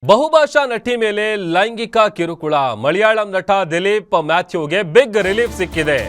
ಬಹುಭಾಷಾ ನಟಿ ಮೇಲೆ ಲೈಂಗಿಕ ಕಿರುಕುಳ. ಮಲಯಾಳಂ ನಟ ದಿಲೀಪ್ ಮ್ಯಾಥ್ಯೂಗೆ ಬಿಗ್ ರಿಲೀಫ್ ಸಿಕ್ಕಿದೆ.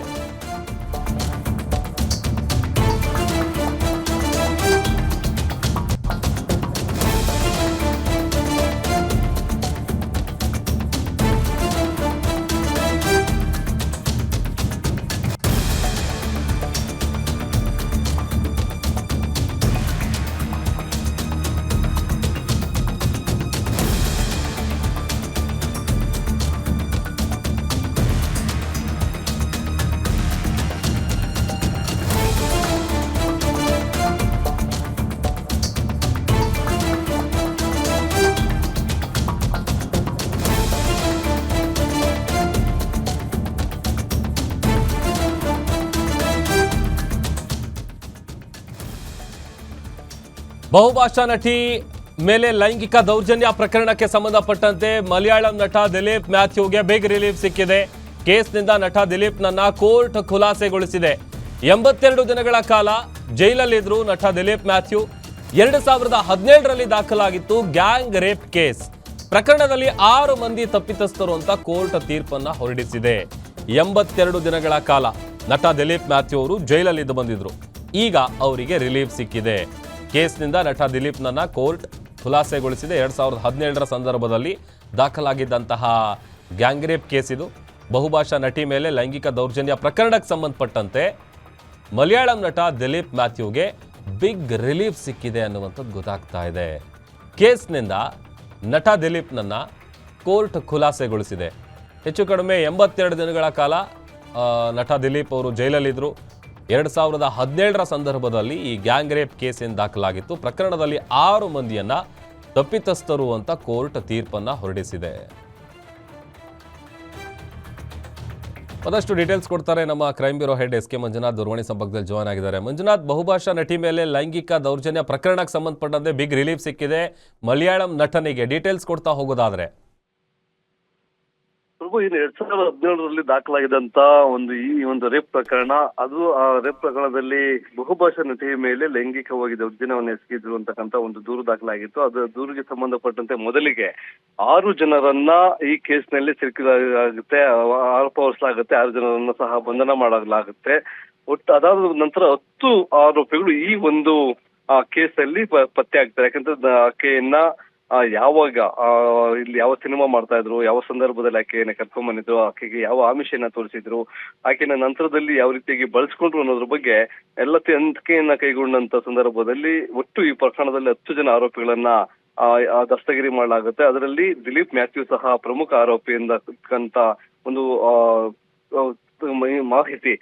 ಬಹುಭಾಷಾ ನಟಿ ಮೇಲೆ ಲೈಂಗಿಕ ದೌರ್ಜನ್ಯ ಪ್ರಕರಣಕ್ಕೆ ಸಂಬಂಧಪಟ್ಟಂತೆ ಮಲಯಾಳಂ ನಟ ದಿಲೀಪ್ ಮ್ಯಾಥ್ಯೂಗೆ ಬಿಗ್ ರಿಲೀಫ್ ಸಿಕ್ಕಿದೆ. ಕೇಸ್ನಿಂದ ನಟ ದಿಲೀಪ್ನನ್ನ ಕೋರ್ಟ್ ಖುಲಾಸೆಗೊಳಿಸಿದೆ. 82 ದಿನಗಳ ಕಾಲ ಜೈಲಲ್ಲಿದ್ರು ನಟ ದಿಲೀಪ್ ಮ್ಯಾಥ್ಯೂ. 2017ರಲ್ಲಿ ದಾಖಲಾಗಿತ್ತು ಗ್ಯಾಂಗ್ ರೇಪ್ ಕೇಸ್. ಪ್ರಕರಣದಲ್ಲಿ 6 ಮಂದಿ ತಪ್ಪಿತಸ್ಥರು ಅಂತ ಕೋರ್ಟ್ ತೀರ್ಪನ್ನ ಹೊರಡಿಸಿದೆ. 82 ದಿನಗಳ ಕಾಲ ನಟ ದಿಲೀಪ್ ಮ್ಯಾಥ್ಯೂ ಅವರು ಜೈಲಲ್ಲಿದ್ದು ಬಂದಿದ್ರು. ಈಗ ಅವರಿಗೆ ರಿಲೀಫ್ ಸಿಕ್ಕಿದೆ. ಕೇಸ್ನಿಂದ ನಟ ದಿಲೀಪ್ನನ್ನ ಕೋರ್ಟ್ ಖುಲಾಸೆಗೊಳಿಸಿದೆ. 2017ರ ಸಂದರ್ಭದಲ್ಲಿ ದಾಖಲಾಗಿದ್ದಂತಹ ಗ್ಯಾಂಗ್ ರೇಪ್ ಕೇಸ್ ಇದು. ಬಹುಭಾಷಾ ನಟಿ ಮೇಲೆ ಲೈಂಗಿಕ ದೌರ್ಜನ್ಯ ಪ್ರಕರಣಕ್ಕೆ ಸಂಬಂಧಪಟ್ಟಂತೆ ಮಲಯಾಳಂ ನಟ ದಿಲೀಪ್ ಮ್ಯಾಥ್ಯೂಗೆ ಬಿಗ್ ರಿಲೀಫ್ ಸಿಕ್ಕಿದೆ ಅನ್ನುವಂಥದ್ದು ಗೊತ್ತಾಗ್ತಾ ಇದೆ. ಕೇಸ್ನಿಂದ ನಟ ದಿಲೀಪ್ನನ್ನ ಕೋರ್ಟ್ ಖುಲಾಸೆಗೊಳಿಸಿದೆ. ಹೆಚ್ಚು ಕಡಿಮೆ 82 ದಿನಗಳ ಕಾಲ ನಟ ದಿಲೀಪ್ ಅವರು ಜೈಲಲ್ಲಿದ್ದರು. 2017ರ ಸಂದರ್ಭದಲ್ಲಿ ಈ ಗ್ಯಾಂಗ್ ರೇಪ್ ಕೇಸ್ ಏನು ದಾಖಲಾಗಿತ್ತು. ಪ್ರಕರಣದಲ್ಲಿ 6 ಮಂದಿಯನ್ನ ತಪ್ಪಿತಸ್ಥರು ಅಂತ ಕೋರ್ಟ್ ತೀರ್ಪನ್ನ ಹೊರಡಿಸಿದೆ. ಮತ್ತಷ್ಟು ಡೀಟೇಲ್ಸ್ ಕೊಡ್ತಾರೆ ನಮ್ಮ crime bureau head S K Manjunath. ದೂರವಾಣಿ ಸಂಪರ್ಕದಲ್ಲಿ ಜಾಯ್ನ್ ಆಗಿದ್ದಾರೆ. ಮಂಜುನಾಥ್, ಬಹುಭಾಷಾ ನಟಿ ಮೇಲೆ ಲೈಂಗಿಕ ದೌರ್ಜನ್ಯ ಪ್ರಕರಣಕ್ಕೆ ಸಂಬಂಧಪಟ್ಟಂತೆ ಬಿಗ್ ರಿಲೀಫ್ ಸಿಕ್ಕಿದೆ ಮಲಯಾಳಂ ನಟನಿಗೆ. ಡೀಟೇಲ್ಸ್ ಕೊಡ್ತಾ ಹೋಗೋದಾದ್ರೆ ಪ್ರಭು, ಇನ್ನು 2017ರಲ್ಲಿ ದಾಖಲಾಗಿದ್ದಂತ ಈ ಒಂದು ರೇಪ್ ಪ್ರಕರಣ, ಅದು ಆ ರೇಪ್ ಪ್ರಕರಣದಲ್ಲಿ ಬಹುಭಾಷಾ ನಟಿ ಮೇಲೆ ಲೈಂಗಿಕವಾಗಿ ದೌರ್ಜನ್ಯವನ್ನು ಎಸಗಿದ್ರು ಅಂತಕ್ಕಂಥ ಒಂದು ದೂರು ದಾಖಲಾಗಿತ್ತು. ಅದು ದೂರಿಗೆ ಸಂಬಂಧಪಟ್ಟಂತೆ ಮೊದಲಿಗೆ 6 ಜನರನ್ನ ಈ ಕೇಸ್ನಲ್ಲಿ ಸಿಕ್ಕಿಲಾಗುತ್ತೆ, ಆರೋಪ ಹೊರಿಸಲಾಗುತ್ತೆ. 6 ಜನರನ್ನ ಸಹ ಬಂಧನ ಮಾಡಲಾಗುತ್ತೆ. ಒಟ್ಟು ಅದಾದ ನಂತರ 10 ಆರೋಪಿಗಳು ಈ ಒಂದು ಕೇಸಲ್ಲಿ ಪತ್ತೆ ಆಗ್ತಾರೆ. ಯಾಕಂದ್ರೆ ಆಕೆಯನ್ನ ಯಾವಾಗ ಇಲ್ಲಿ ಯಾವ ಸಿನಿಮಾ ಮಾಡ್ತಾ ಇದ್ರು, ಯಾವ ಸಂದರ್ಭದಲ್ಲಿ ಆಕೆಯನ್ನ ಕರ್ಕೊಂಡ್ ಬಂದಿದ್ರು, ಆಕೆಗೆ ಯಾವ ಆಮಿಷನ ತೋರಿಸಿದ್ರು, ಆಕೆನ ನಂತರದಲ್ಲಿ ಯಾವ ರೀತಿಯಾಗಿ ಬಳಸ್ಕೊಂಡ್ರು ಅನ್ನೋದ್ರ ಬಗ್ಗೆ ಎಲ್ಲ ತನಿಖೆಯನ್ನ ಕೈಗೊಂಡಂತ ಸಂದರ್ಭದಲ್ಲಿ ಒಟ್ಟು ಈ ಪ್ರಕರಣದಲ್ಲಿ 10 ಜನ ಆರೋಪಿಗಳನ್ನ ದಸ್ತಗಿರಿ ಮಾಡಲಾಗುತ್ತೆ. ಅದರಲ್ಲಿ ದಿಲೀಪ್ ಮ್ಯಾಥ್ಯೂ ಸಹ ಪ್ರಮುಖ ಆರೋಪಿ ಎಂದಕ್ಕಂತ ಒಂದು ಮಾಹಿತಿ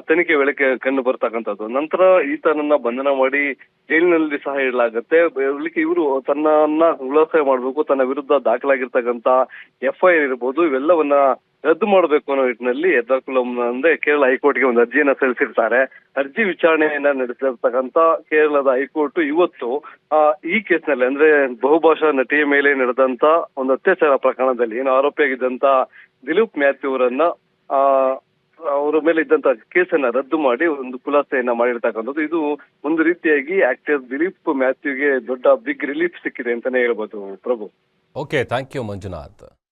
ತನಿಖೆ ವೇಳೆ ಕಂಡು ಬರ್ತಕ್ಕಂಥದ್ದು. ನಂತರ ಈತನನ್ನ ಬಂಧನ ಮಾಡಿ ಜೈಲಿನಲ್ಲಿ ಸಹ ಇಡಲಾಗುತ್ತೆ. ಇವರು ತನ್ನನ್ನ ಖುಲಾಸೆ ಮಾಡಬೇಕು, ತನ್ನ ವಿರುದ್ಧ ದಾಖಲಾಗಿರ್ತಕ್ಕಂಥ FIR ಇರ್ಬೋದು, ಇವೆಲ್ಲವನ್ನ ರದ್ದು ಮಾಡಬೇಕು ಅನ್ನೋ ನಿಟ್ಟಿನಲ್ಲಿ ಎರ್ನಾಕುಲಂ ಅಂದ್ರೆ ಕೇರಳ ಹೈಕೋರ್ಟ್ಗೆ ಒಂದು ಅರ್ಜಿಯನ್ನ ಸಲ್ಲಿಸಿರ್ತಾರೆ. ಅರ್ಜಿ ವಿಚಾರಣೆಯನ್ನ ನಡೆಸಿರ್ತಕ್ಕಂಥ ಕೇರಳದ ಹೈಕೋರ್ಟ್ ಇವತ್ತು ಈ ಕೇಸ್ನಲ್ಲಿ ಅಂದ್ರೆ ಬಹುಭಾಷಾ ನಟಿಯ ಮೇಲೆ ನಡೆದಂತ ಒಂದು ಅತ್ಯಾಚಾರ ಪ್ರಕರಣದಲ್ಲಿ ಏನು ಆರೋಪಿಯಾಗಿದ್ದಂತ ದಿಲೀಪ್ ಮ್ಯಾಥ್ಯೂ ಅವರನ್ನ ಅವರ ಮೇಲೆ ಇದ್ದಂತ ಕೇಸನ್ನ ರದ್ದು ಮಾಡಿ ಒಂದು ಖುಲಾಸೆಯನ್ನ ಮಾಡಿರ್ತಕ್ಕಂಥದ್ದು. ಇದು ಒಂದು ರೀತಿಯಾಗಿ ಆಕ್ಟರ್ ದಿಲೀಪ್ ಮ್ಯಾಥ್ಯೂಗೆ ದೊಡ್ಡ ಬಿಗ್ ರಿಲೀಫ್ ಸಿಕ್ಕಿದೆ ಅಂತಾನೆ ಹೇಳ್ಬೋದು Prabhu. Okay, thank you Manjunath.